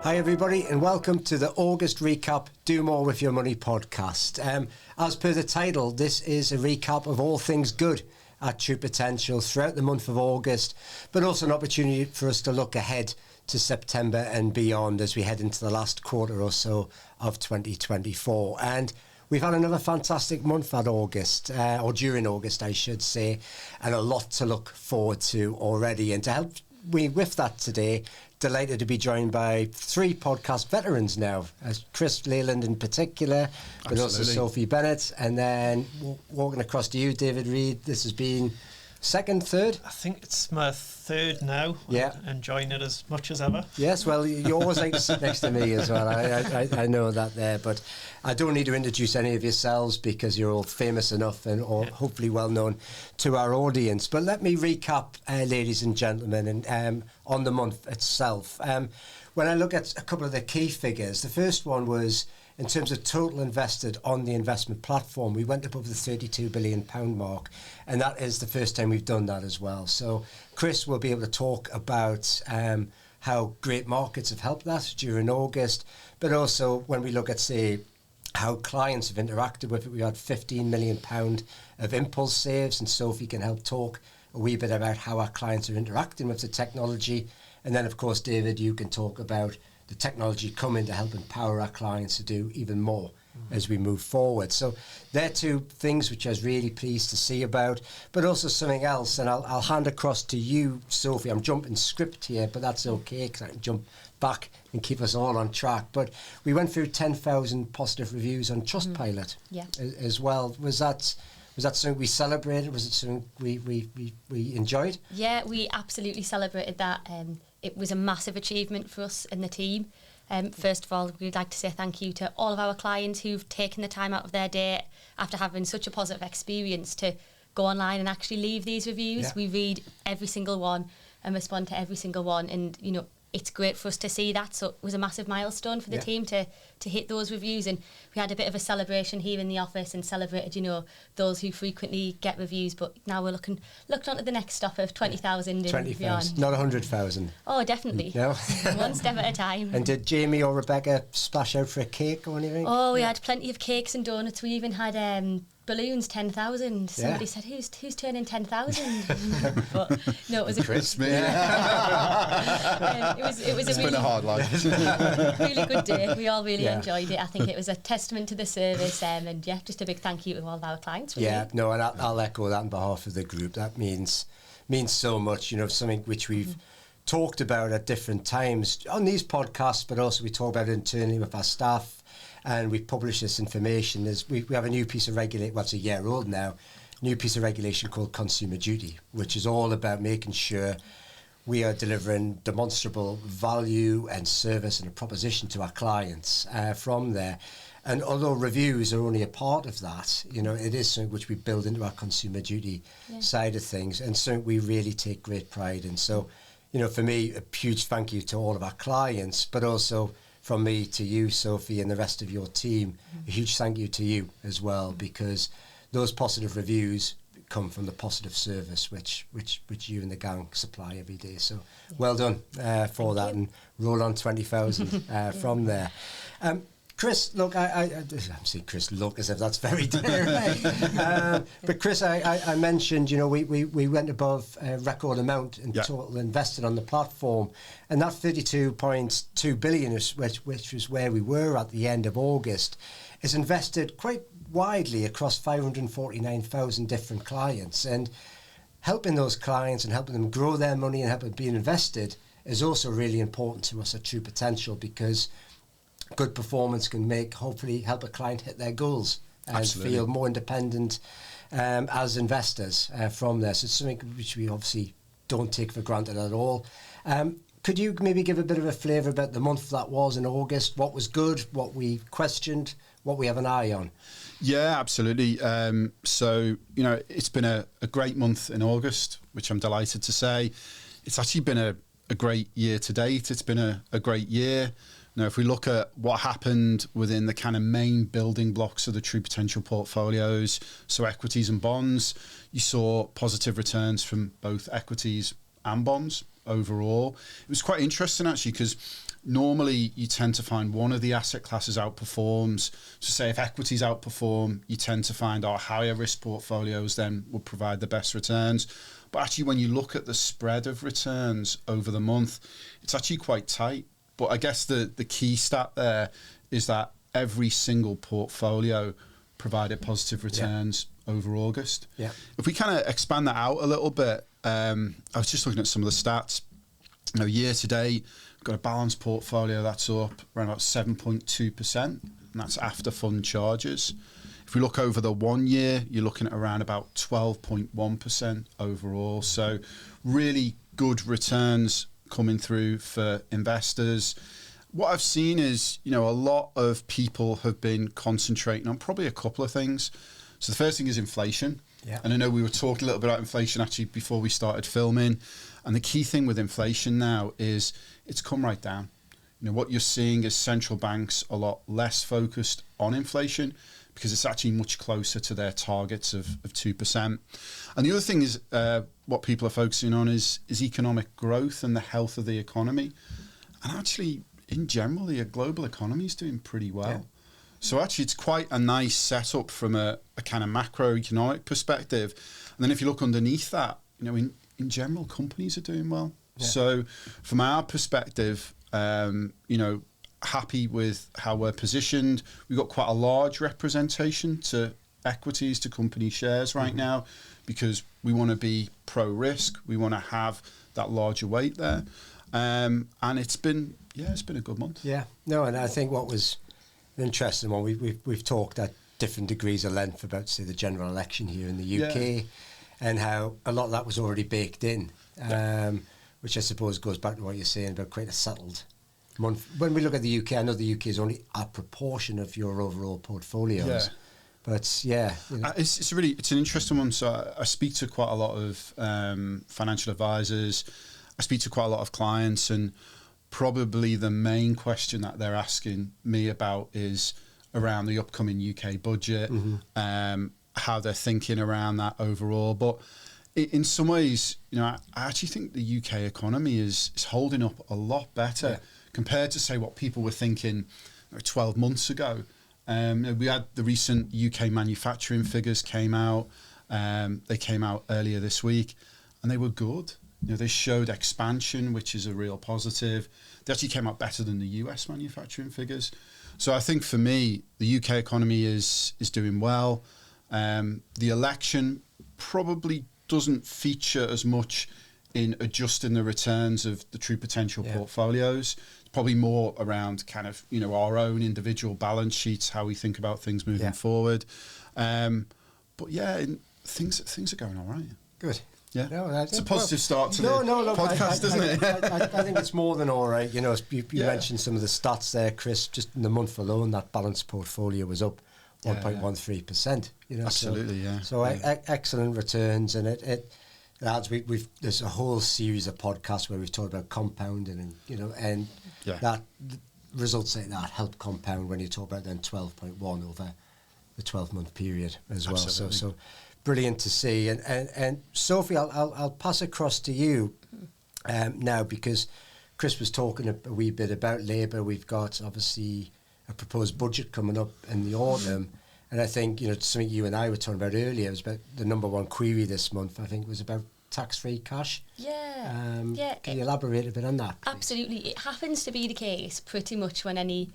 Hi everybody and welcome to the August recap Do More With Your Money podcast. As per the title, this is a recap of all things good at True Potential throughout the month of August, but also an opportunity for us to look ahead to September and beyond as we head into the last quarter or so of 2024. And we've had another fantastic month at August, or during August I should say, and a lot to look forward to already. And to help me with that today, delighted to be joined by three podcast veterans now, as Chris Leland in particular, but also Sophie Bennett, and then walking across to you, David Reid. This has been second, third? I think it's my third now. Yeah. Enjoying it as much as ever. Yes, well, you always like to sit next to me as well. I know that there, but I don't need to introduce any of yourselves because you're all famous enough and hopefully well known to our audience. But let me recap, ladies and gentlemen, and on the month itself. When I look at a couple of the key figures, the first one was in terms of total invested on the investment platform, we went above the £32 billion mark, and that is the first time we've done that as well. So Chris will be able to talk about how great markets have helped that during August, but also when we look at, say, how clients have interacted with it. We had £15 million of impulse saves, and Sophie can help talk a wee bit about how our clients are interacting with the technology. And then, of course, David, you can talk about the technology coming to help empower our clients to do even more as we move forward. So they're two things which I was really pleased to see about, but also something else. And I'll hand across to you, Sophie. I'm jumping script here, but that's okay because I can jump back and keep us all on track. But we went through 10,000 positive reviews on Trustpilot as well. Was that something we celebrated? Was it something we enjoyed? Yeah, we absolutely celebrated that. It was a massive achievement for us and the team. First of all, we'd like to say thank you to all of our clients who've taken the time out of their day after having such a positive experience to go online and actually leave these reviews. Yeah. We read every single one and respond to every single one, and you know, it's great for us to see that. So it was a massive milestone for the team to hit those reviews, and we had a bit of a celebration here in the office and celebrated, you know, those who frequently get reviews. But now we're looking on to the next stop of 20,000 and beyond. Not 100,000. Oh, definitely. No. One step at a time. And did Jamie or Rebecca splash out for a cake or anything? Oh, we had plenty of cakes and donuts. We even had balloons, 10,000. Somebody said, who's turning 10,000? But no, it was a Chris, me. It was been a hard life. Really good day. We all really enjoyed it. I think it was a testament to the service, and just a big thank you to all of our clients. Really. Yeah, no, and I'll echo that on behalf of the group. That means so much. You know, something which we've talked about at different times on these podcasts, but also we talk about it internally with our staff. And we publish this information. We have a new piece of regulation, well, it's a year old now, new piece of regulation called Consumer Duty, which is all about making sure we are delivering demonstrable value and service and a proposition to our clients from there. And although reviews are only a part of that, you know, it is something which we build into our Consumer Duty side of things, and something we really take great pride in. So, you know, for me, a huge thank you to all of our clients, but also from me to you, Sophie, and the rest of your team, a huge thank you to you as well, because those positive reviews come from the positive service which you and the gang supply every day. So well done for that, and roll on 20,000 from there. Chris, look, I'm saying Chris, look, as if that's very daring. But Chris, I mentioned, you know, we went above a record amount in total invested on the platform, and that 32.2 billion, which was where we were at the end of August, is invested quite widely across 549,000 different clients. And helping those clients and helping them grow their money and helping them being invested is also really important to us at True Potential, because good performance can hopefully help a client hit their goals and feel more independent as investors from there. So it's something which we obviously don't take for granted at all. Could you maybe give a bit of a flavour about the month that was in August? What was good, what we questioned, what we have an eye on? Yeah, absolutely. So, you know, it's been a great month in August, which I'm delighted to say. It's actually been a great year to date. It's been a great year. Now, if we look at what happened within the kind of main building blocks of the True Potential portfolios, so equities and bonds, you saw positive returns from both equities and bonds overall. It was quite interesting, actually, because normally you tend to find one of the asset classes outperforms. So say if equities outperform, you tend to find our higher risk portfolios then would provide the best returns. But actually, when you look at the spread of returns over the month, it's actually quite tight. But I guess the key stat there is that every single portfolio provided positive returns over August. Yeah. If we kind of expand that out a little bit, I was just looking at some of the stats. Year to date, we've got a balanced portfolio that's up around about 7.2%, and that's after fund charges. If we look over the 1 year, you're looking at around about 12.1% overall. So really good returns coming through for investors. What I've seen is, a lot of people have been concentrating on probably a couple of things. So the first thing is inflation. Yeah. And I know we were talking a little bit about inflation actually before we started filming. And the key thing with inflation now is it's come right down. What you're seeing is central banks a lot less focused on inflation because it's actually much closer to their targets of 2%. And the other thing is what people are focusing on is economic growth and the health of the economy. And actually, in general, the global economy is doing pretty well. Yeah. So actually, it's quite a nice setup from a kind of macroeconomic perspective. And then if you look underneath that, in general, companies are doing well. Yeah. So from our perspective, happy with how we're positioned. We've got quite a large representation to equities, to company shares right now, because we want to be pro-risk. We want to have that larger weight there. And it's been a good month. Yeah. No, and I think what was an interesting one, we've talked at different degrees of length about, say, the general election here in the UK and how a lot of that was already baked in, which I suppose goes back to what you're saying about quite a settled month. When we look at the UK, I know the UK is only a proportion of your overall portfolios. Yeah. But it's an interesting one. So I speak to quite a lot of financial advisors. I speak to quite a lot of clients, and probably the main question that they're asking me about is around the upcoming UK budget, how they're thinking around that overall. But in some ways, I actually think the UK economy is holding up a lot better compared to, say, what people were thinking 12 months ago. We had the recent UK manufacturing figures came out. They came out earlier this week, and they were good. They showed expansion, which is a real positive. They actually came out better than the US manufacturing figures. So I think for me, the UK economy is doing well. The election probably doesn't feature as much in adjusting the returns of the true potential portfolios. It's probably more around kind of, our own individual balance sheets, how we think about things moving forward. But things are going all right. Good. Yeah, no, it's a positive start to the podcast, isn't it? I think it's more than all right. You mentioned some of the stats there, Chris. Just in the month alone, that balanced portfolio was up 1.13%. Absolutely, So excellent returns, and it adds. There's a whole series of podcasts where we've talked about compounding, and that results like that help compound when you talk about then 12.1 over the 12-month period as well. Absolutely. So brilliant to see. And Sophie, I'll pass across to you now, because Chris was talking a wee bit about Labour. We've got obviously a proposed budget coming up in the autumn, and I think something you and I were talking about earlier was about the number one query this month. I think was about tax-free cash. Can you elaborate a bit on that, please? Absolutely. It happens to be the case pretty much when any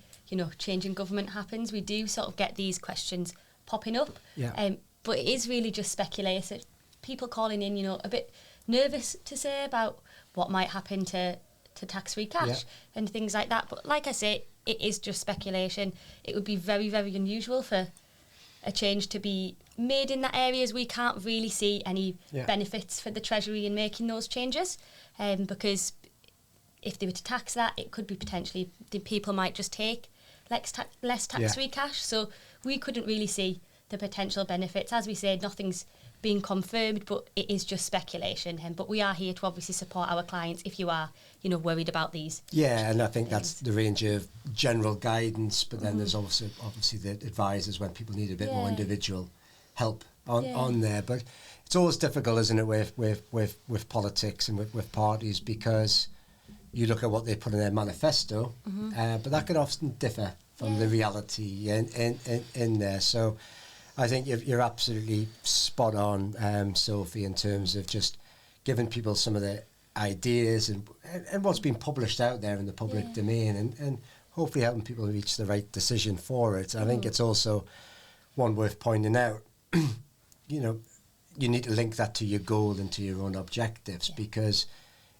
change in government happens. We do sort of get these questions popping up. But it is really just speculative. People calling in, a bit nervous to say about what might happen to tax-free cash and things like that. But like I say, it is just speculation. It would be very, very unusual for a change to be made in that area, as we can't really see any benefits for the Treasury in making those changes. Because if they were to tax that, it could be potentially the people might just take less tax-free cash. So we couldn't really see the potential benefits. As we said, nothing's been confirmed, but it is just speculation. But we are here to obviously support our clients if you are, worried about these. Yeah, and I think that's the range of general guidance, but then there's also obviously the advisors when people need a bit more individual help on there. But it's always difficult, isn't it, with politics and with parties, because you look at what they put in their manifesto, but that could often differ from the reality in there. So I think you're absolutely spot on, Sophie, in terms of just giving people some of the ideas and what's been published out there in the public domain, and hopefully helping people reach the right decision for it. I think it's also one worth pointing out, you know, you need to link that to your goal and to your own objectives, because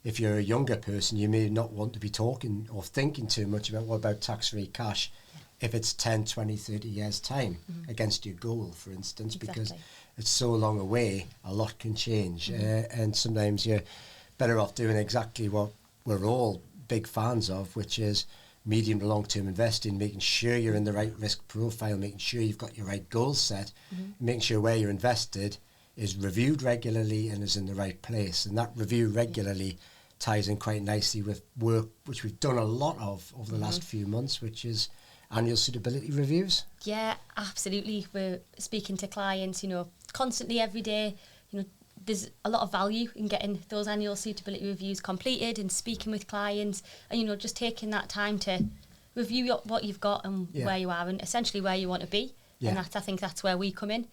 if you're a younger person, you may not want to be talking or thinking too much about what about tax-free cash if it's 10, 20, 30 years' time against your goal, for instance, because it's so long away, a lot can change. And sometimes you're better off doing exactly what we're all big fans of, which is medium to long-term investing, making sure you're in the right risk profile, making sure you've got your right goals set, making sure where you're invested is reviewed regularly and is in the right place. And that review regularly ties in quite nicely with work which we've done a lot of over the last few months, which is annual suitability reviews. Yeah, absolutely. We're speaking to clients, you know, constantly every day. You know, there's a lot of value in getting those annual suitability reviews completed and speaking with clients, and, you know, just taking that time to review what you've got and where you are and essentially where you want to be. And I think that's where we come in.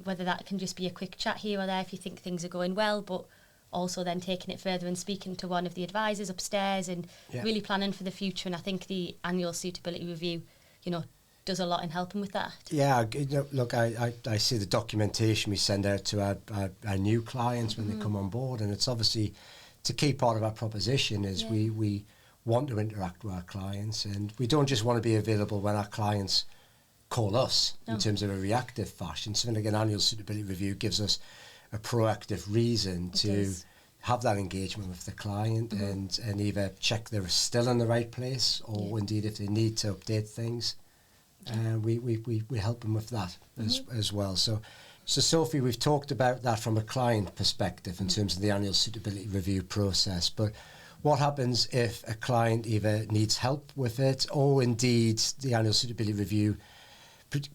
Whether that can just be a quick chat here or there if you think things are going well, but also then taking it further and speaking to one of the advisors upstairs and really planning for the future. And I think the annual suitability review, you know, does a lot in helping with that. Yeah, you know, look, I see the documentation we send out to our new clients when they come on board, and it's obviously, it's a key part of our proposition is we want to interact with our clients, and we don't just want to be available when our clients call us in terms of a reactive fashion. Something like an annual suitability review gives us a proactive reason to have that engagement with the client and either check they're still in the right place, or indeed if they need to update things, we help them with that as well. So Sophie, we've talked about that from a client perspective in terms of the annual suitability review process, but what happens if a client either needs help with it, or indeed the annual suitability review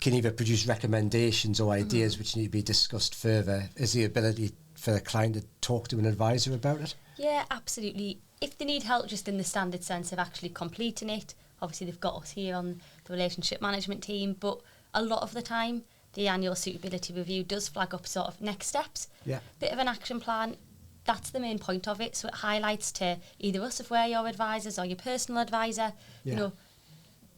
can either produce recommendations or ideas which need to be discussed further? Is the ability for the client to talk to an advisor about it? Yeah, absolutely. If they need help just in the standard sense of actually completing it, obviously they've got us here on the relationship management team, but a lot of the time the annual suitability review does flag up sort of next steps, bit of an action plan. That's the main point of it. So it highlights to either us if we're your advisors or your personal advisor, you know,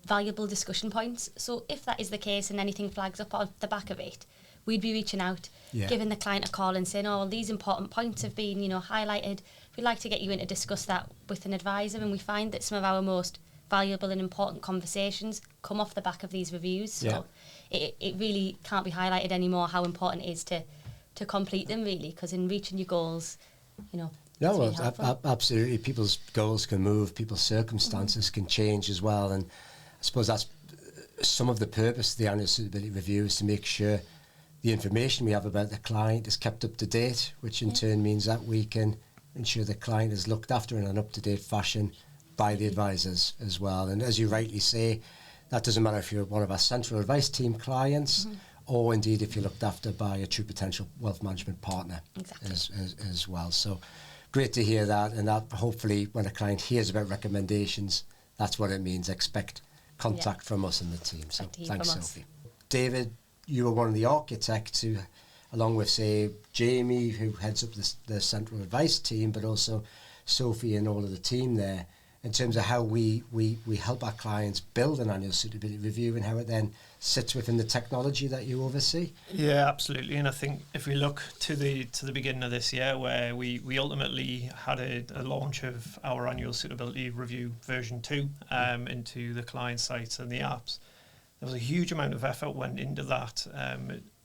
valuable discussion points. So if that is the case and anything flags up on the back of it, we'd be reaching out, giving the client a call and saying, oh, well, these important points have been, you know, highlighted. We'd like to get you in to discuss that with an advisor, and we find that some of our most valuable and important conversations come off the back of these reviews. So it really can't be highlighted anymore how important it is to complete them, really, because in reaching your goals, you know, no, well, absolutely. People's goals can move, people's circumstances can change as well, and I suppose that's some of the purpose of the annual suitability review, is to make sure the information we have about the client is kept up to date, which in turn means that we can ensure the client is looked after in an up-to-date fashion by the advisors as well. And as you rightly say, that doesn't matter if you're one of our central advice team clients or indeed if you're looked after by a true potential wealth management partner as well. So great to hear that, and that hopefully when a client hears about recommendations, that's what it means. Expect contact from us and the team. So thanks, Sophie. David, you were one of the architects who, along with, say, Jamie, who heads up the central advice team, but also Sophie and all of the team there, in terms of how we help our clients build an annual suitability review and how it then sits within the technology that you oversee. Yeah, absolutely. And I think if we look to the beginning of this year, where we ultimately had a launch of our annual suitability review version 2 into the client sites and the apps, there was a huge amount of effort went into that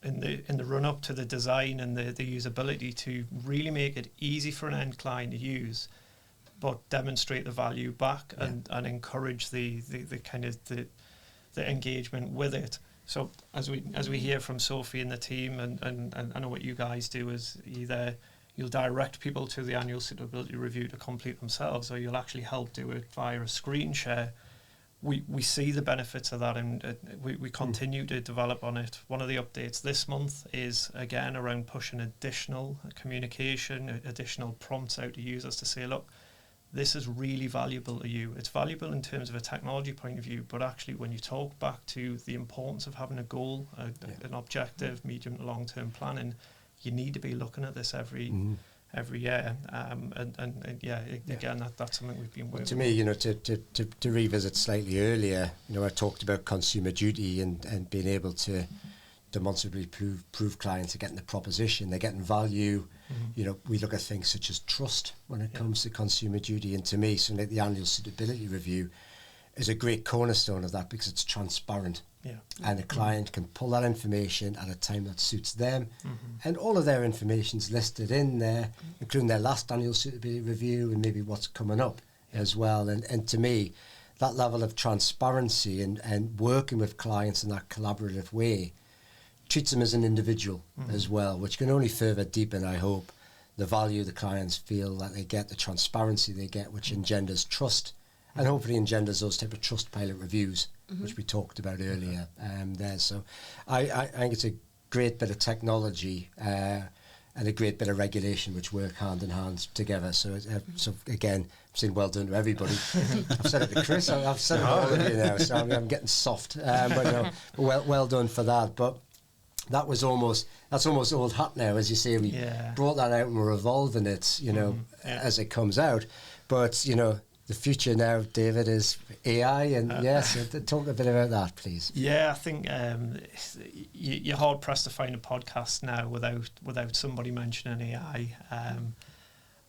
in the run up to the design and the usability to really make it easy for an end client to use, but demonstrate the value back and encourage the kind of the engagement with it. So as we hear from Sophie and the team, and I know what you guys do is either you'll direct people to the annual suitability review to complete themselves, or you'll actually help do it via a screen share. We see the benefits of that, and we continue to develop on it. One of the updates this month is, again, around pushing additional communication, additional prompts out to users to say, look, this is really valuable to you. It's valuable in terms of a technology point of view, but actually when you talk back to the importance of having a goal, an objective, medium to long-term planning, you need to be looking at this every year. Again, that's something we've been working on. To me, you know, to revisit slightly earlier, you know, I talked about consumer duty and being able to demonstrably prove clients are getting the proposition, they're getting value. You know, we look at things such as trust when it comes to consumer duty, and to me, something like the annual suitability review is a great cornerstone of that because it's transparent. And a client can pull that information at a time that suits them, and all of their information's listed in there, including their last annual suitability review and maybe what's coming up as well. And to me, that level of transparency and working with clients in that collaborative way treats them as an individual as well, which can only further deepen, I hope, the value the clients feel that they get, the transparency they get, which engenders trust, and hopefully engenders those type of trust pilot reviews, which we talked about earlier there. So I think it's a great bit of technology and a great bit of regulation which work hand in hand together. So so again, I'm saying well done to everybody. I've said it to Chris, I've said it to all of you now, so I'm getting soft. But you know, well done for that. But that's almost old hat now, as you say. We brought that out and we're evolving it, you know, as it comes out. But, you know, the future now, David, is AI, and so talk a bit about that, please. Yeah, I think you're hard pressed to find a podcast now without somebody mentioning AI.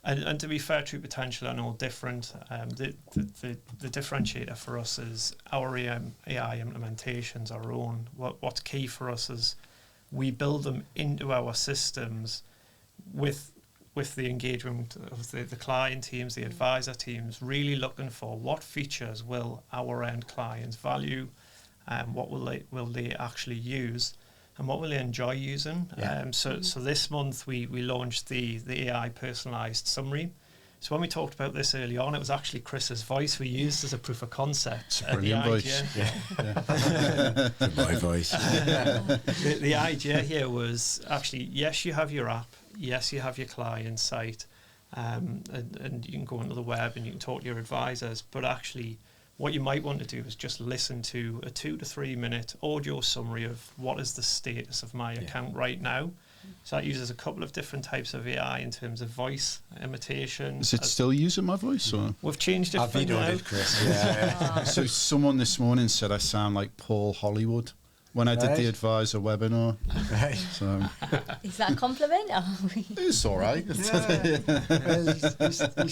And to be fair, True Potential are no different. The differentiator for us is our AI implementations, our own. What's key for us is we build them into our systems with the engagement of the client teams, the advisor teams, really looking for what features will our end clients value, what will they actually use, and what will they enjoy using. So this month we launched the AI Personalised summary. So when we talked about this early on, it was actually Chris's voice we used as a proof of concept. It's a brilliant voice. My voice. The idea here was actually, yes, you have your app, yes, you have your client site, and you can go onto the web and you can talk to your advisors, but actually what you might want to do is just listen to a 2 to 3 minute audio summary of what is the status of my account right now. So that uses a couple of different types of AI in terms of voice imitation. Is it still using my voice? Or? We've changed it I've for now. it, Chris. So someone this morning said I sound like Paul Hollywood when I did the advisor webinar. Right. So Is that a compliment? it's all right. He's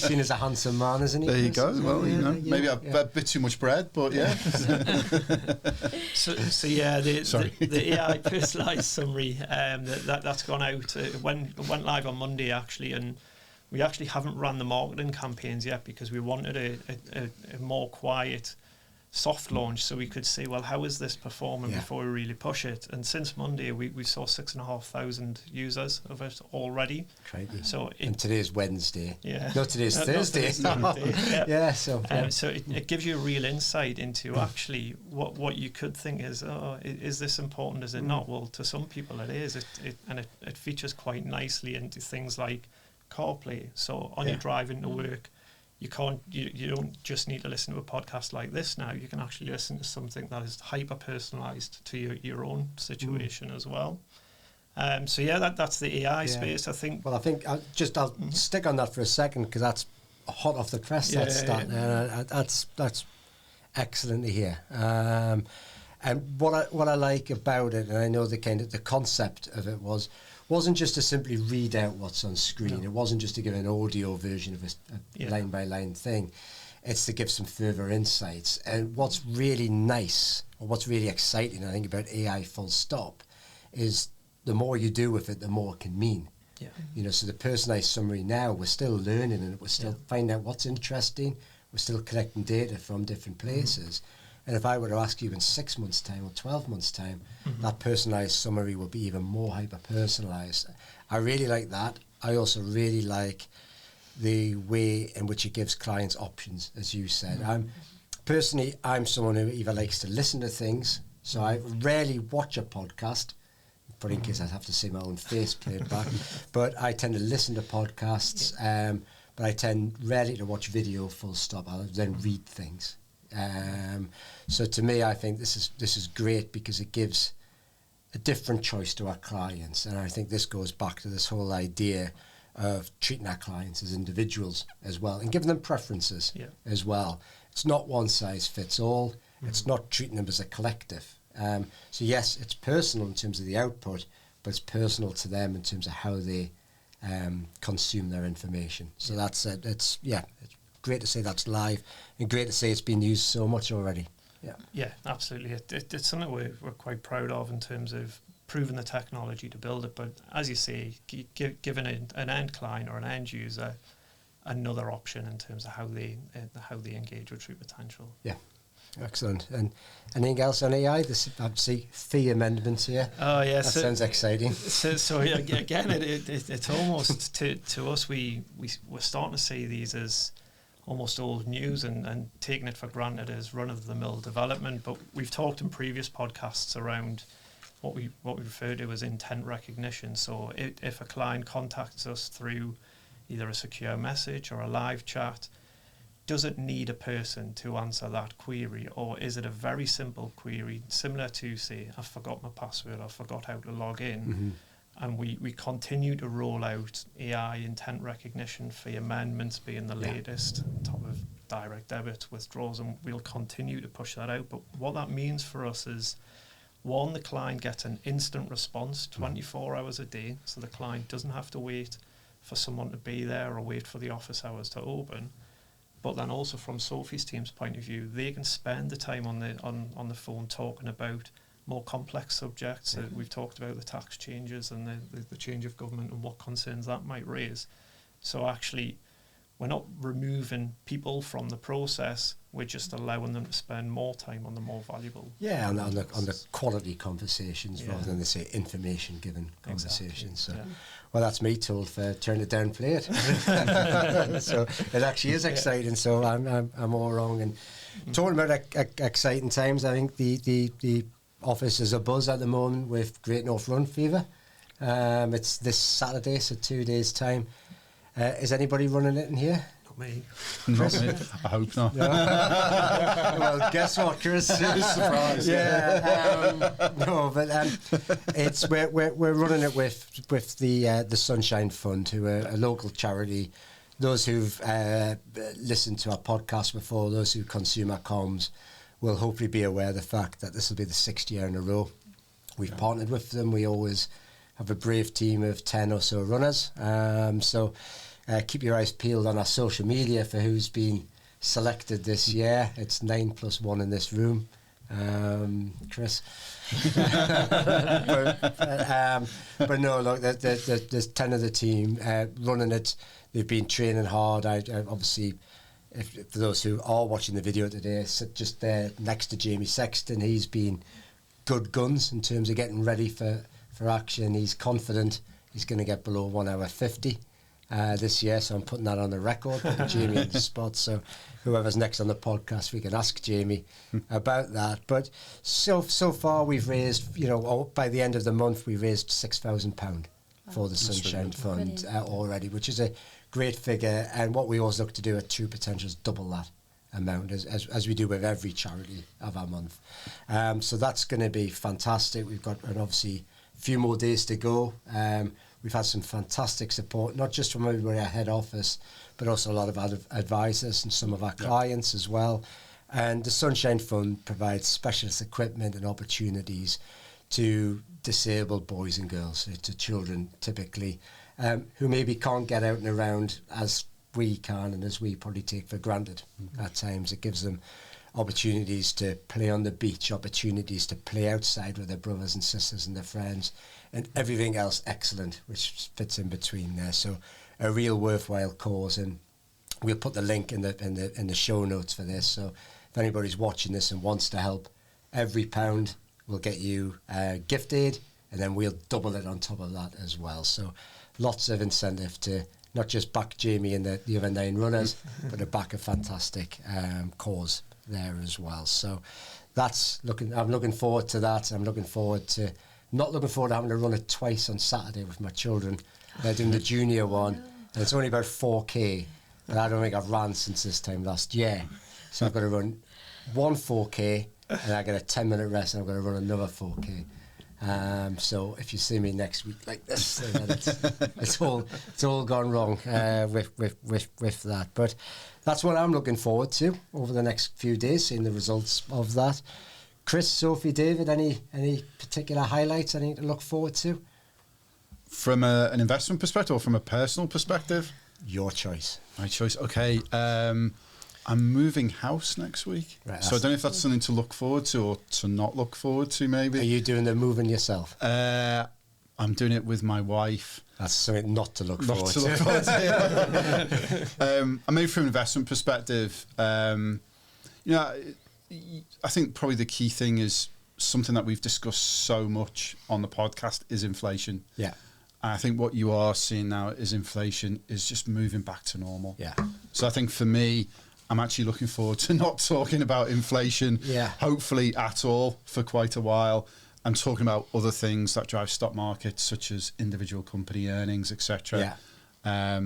seen as a handsome man, isn't he? There you Chris? go. Well, you know, maybe a bit too much bread, but yeah. So the AI Personalised summary that's gone out. It went live on Monday actually, and we actually haven't run the marketing campaigns yet because we wanted a more quiet, soft launch so we could see, well, how is this performing before we really push it. And since Monday we saw 6,500 users of it already. Crazy. So and today's Wednesday. No, today's Thursday. So it gives you a real insight into actually what you could think is this important, is it not? Well, to some people it is. It features quite nicely into things like CarPlay. So on your drive into work, you don't just need to listen to a podcast like this now. You can actually listen to something that is hyper personalised to your own situation as well. That's the AI space, I think. Well, I think I'll stick on that for a second because that's hot off the press. That's excellent to hear. And what I like about it, and I know the concept of it wasn't just to simply read out what's on screen. No. It wasn't just to give an audio version of a line-by-line thing. It's to give some further insights. And what's really nice, or what's really exciting, I think, about AI full stop, is the more you do with it, the more it can mean. Yeah. You know, so the personalised summary now, we're still learning and we're still finding out what's interesting. We're still collecting data from different places. And if I were to ask you in 6 months' time or 12 months' time, that personalised summary will be even more hyper-personalised. I really like that. I also really like the way in which it gives clients options, as you said. I'm someone who either likes to listen to things, so I rarely watch a podcast, but in case I have to say my own face played back, but I tend to listen to podcasts. but I tend rarely to watch video full stop. I'll then read things. So to me, I think this is great because it gives a different choice to our clients, and I think this goes back to this whole idea of treating our clients as individuals as well, and giving them preferences as well. It's not one size fits all. It's not treating them as a collective. So yes, it's personal in terms of the output, but it's personal to them in terms of how they consume their information. So that's it's great to say that's live, and great to say it's been used so much already. Yeah, absolutely. It's something we're quite proud of in terms of proving the technology to build it. But as you say, giving an end client or an end user another option in terms of how they engage with True Potential. Yeah, excellent. And anything else on AI? I see fee amendments here. Oh yes, that sounds exciting. So again, it's almost to us we're starting to see these as almost old news and taking it for granted as run-of-the-mill development. But we've talked in previous podcasts around what we refer to as intent recognition. So if a client contacts us through either a secure message or a live chat, does it need a person to answer that query, or is it a very simple query similar to, say, I forgot my password, I forgot how to log in? And we continue to roll out AI intent recognition for amendments being the latest, on top of direct debit withdrawals, and we'll continue to push that out. But what that means for us is, one, the client gets an instant response 24 hours a day, so the client doesn't have to wait for someone to be there or wait for the office hours to open. But then also from Sophie's team's point of view, they can spend the time on the phone talking about more complex subjects. We've talked about the tax changes and the change of government and what concerns that might raise. So actually, we're not removing people from the process. We're just allowing them to spend more time on the more valuable. Yeah, on the quality conversations rather than the information-given conversations. Exactly. So, well, that's me told for turn it down, play it. So it actually is exciting. So I'm all wrong. And talking about exciting times, I think the office is abuzz at the moment with Great North Run Fever. It's this Saturday, so 2 days' time. Is anybody running it in here? Not me. Not me. I hope not. Well, guess what, Chris? Surprise. No, but it's we're running it with the Sunshine Fund, who are a local charity. Those who've listened to our podcast before, those who consume our comms, will hopefully be aware of the fact that this will be the 6th year in a row we've partnered with them. We always have a brave team of 10 or so runners. So keep your eyes peeled on our social media for who's been selected this year. It's 9 plus 1 in this room. Chris. But no, look, there's 10 of the team running it. They've been training hard. I obviously, for those who are watching the video today, sit just there next to Jamie Sexton. He's been good guns in terms of getting ready for action. He's confident he's going to get below 1 hour 50 this year, so I'm putting that on the record, putting Jamie in the spot. So whoever's next on the podcast, we can ask Jamie about that. But so far we've raised, by the end of the month, we raised £6,000 for the Sunshine Fund already, which is a great figure. And what we always look to do at True Potential is double that amount, as we do with every charity of our month. So that's going to be fantastic. We've got obviously a few more days to go. We've had some fantastic support, not just from everybody at head office, but also a lot of advisors and some of our clients as well. And the Sunshine Fund provides specialist equipment and opportunities to disabled boys and girls, to children typically, who maybe can't get out and around as we can and as we probably take for granted at times. It gives them opportunities to play on the beach, opportunities to play outside with their brothers and sisters and their friends, and everything else excellent which fits in between there. So a real worthwhile cause, and we'll put the link in the show notes for this. So if anybody's watching this and wants to help, every £1 will get you gift aid, and then we'll double it on top of that as well. So lots of incentive to not just back Jamie and the other 9 runners, but to back a fantastic cause there as well. So I'm looking forward to that. I'm not looking forward to having to run it twice on Saturday with my children. They're doing the junior one, and it's only about 4K. but I don't think I've ran since this time last year. So I've got to run one 4K, and I get a 10-minute rest, and I've got to run another 4K. So if you see me next week like this, then it's all gone wrong with that. But that's what I'm looking forward to over the next few days, seeing the results of that. Chris, Sophie, David, any particular highlights, anything to look forward to? From an investment perspective or from a personal perspective? Your choice. My choice. Okay. I'm moving house next week. Right, so I don't know if that's something to look forward to or to not look forward to, maybe. Are you doing the moving yourself? I'm doing it with my wife. That's something not to look forward to. I mean, from an investment perspective, I think probably the key thing is something that we've discussed so much on the podcast is inflation. Yeah. And I think what you are seeing now is inflation is just moving back to normal. Yeah. So I think for me, I'm actually looking forward to not talking about inflation, hopefully at all, for quite a while. I'm talking about other things that drive stock markets, such as individual company earnings, etc. Yeah.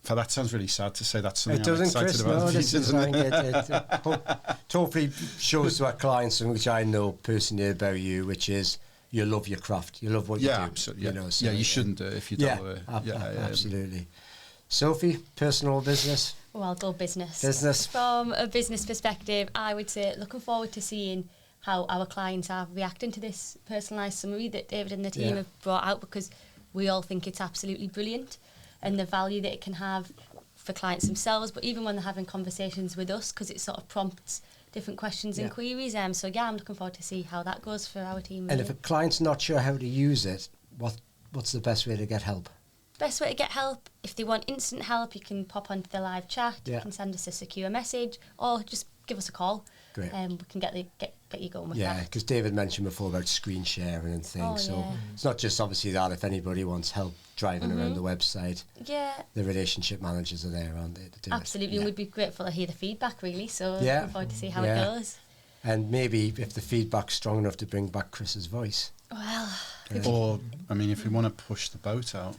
That sounds really sad to say that's something It doesn't, I'm excited about. Chris. No, this is something it hopefully shows to our clients something which I know personally about you, which is you love your craft. You love what you do. Absolutely. You know, so, you shouldn't do it if you don't. Absolutely. Sophie, personal business? Well, I'll go business. Business. From a business perspective, I would say looking forward to seeing how our clients are reacting to this personalised summary that David and the team have brought out, because we all think it's absolutely brilliant, and the value that it can have for clients themselves, but even when they're having conversations with us, because it sort of prompts different questions and queries. So I'm looking forward to see how that goes for our team. And if a client's not sure how to use it, what's the best way to get help? Best way to get help, if they want instant help, you can pop onto the live chat, you can send us a secure message, or just give us a call. Great. We can get you going with that. Yeah, because David mentioned before about screen sharing and things. It's not just obviously that. If anybody wants help driving around the website, the relationship managers are there, aren't they? To do Absolutely, it. and we'd be grateful to hear the feedback, really. So looking forward to see how it goes. And maybe if the feedback's strong enough to bring back Chris's voice. Well, or I mean, if we want to push the boat out,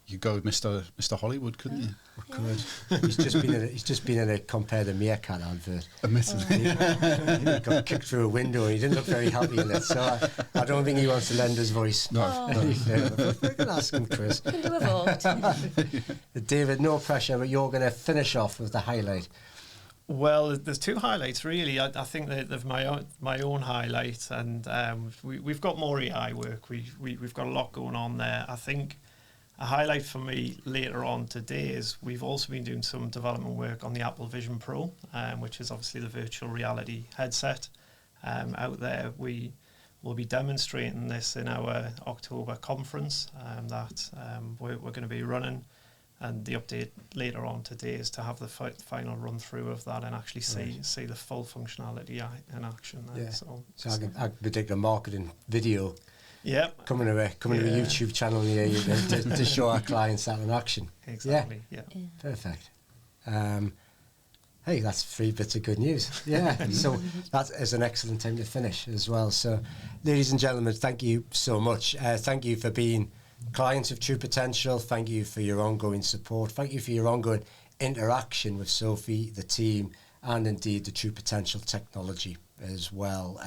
you go with Mr. Hollywood, couldn't you? We could. He's just been in a Compare the Meerkat advert. Admittedly. He got kicked through a window and he didn't look very happy in it. So I don't think he wants to lend his voice. No. We can ask him, Chris. can do a vote. David, no pressure, but you're going to finish off with the highlight. Well, there's two highlights really. I think that of my own highlight, and we've got more AI work. We've got a lot going on there. I think a highlight for me later on today is we've also been doing some development work on the Apple Vision Pro, which is obviously the virtual reality headset out there. We will be demonstrating this in our October conference that we're going to be running. And the update later on today is to have the final run through of that and actually see the full functionality in action. Yeah. So I can predict a marketing video. Coming to a YouTube channel near you to show our clients that in action. Exactly. Yeah. Perfect. Hey, that's 3 bits of good news. Yeah. So that is an excellent time to finish as well. So, ladies and gentlemen, thank you so much. Thank you for being clients of True Potential. Thank you for your ongoing support. Thank you for your ongoing interaction with Sophie, the team, and indeed the True Potential technology as well.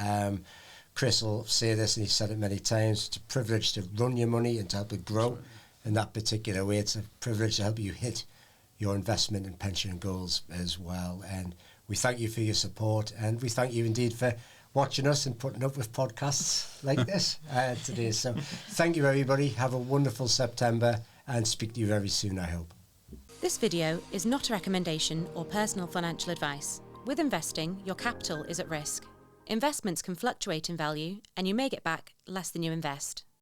Chris will say this, and he's said it many times, it's a privilege to run your money and to help it grow in that particular way. It's a privilege to help you hit your investment and pension goals as well. And we thank you for your support, and we thank you indeed for watching us and putting up with podcasts like this today. So thank you, everybody. Have a wonderful September, and speak to you very soon, I hope. This video is not a recommendation or personal financial advice. With investing, your capital is at risk. Investments can fluctuate in value, and you may get back less than you invest.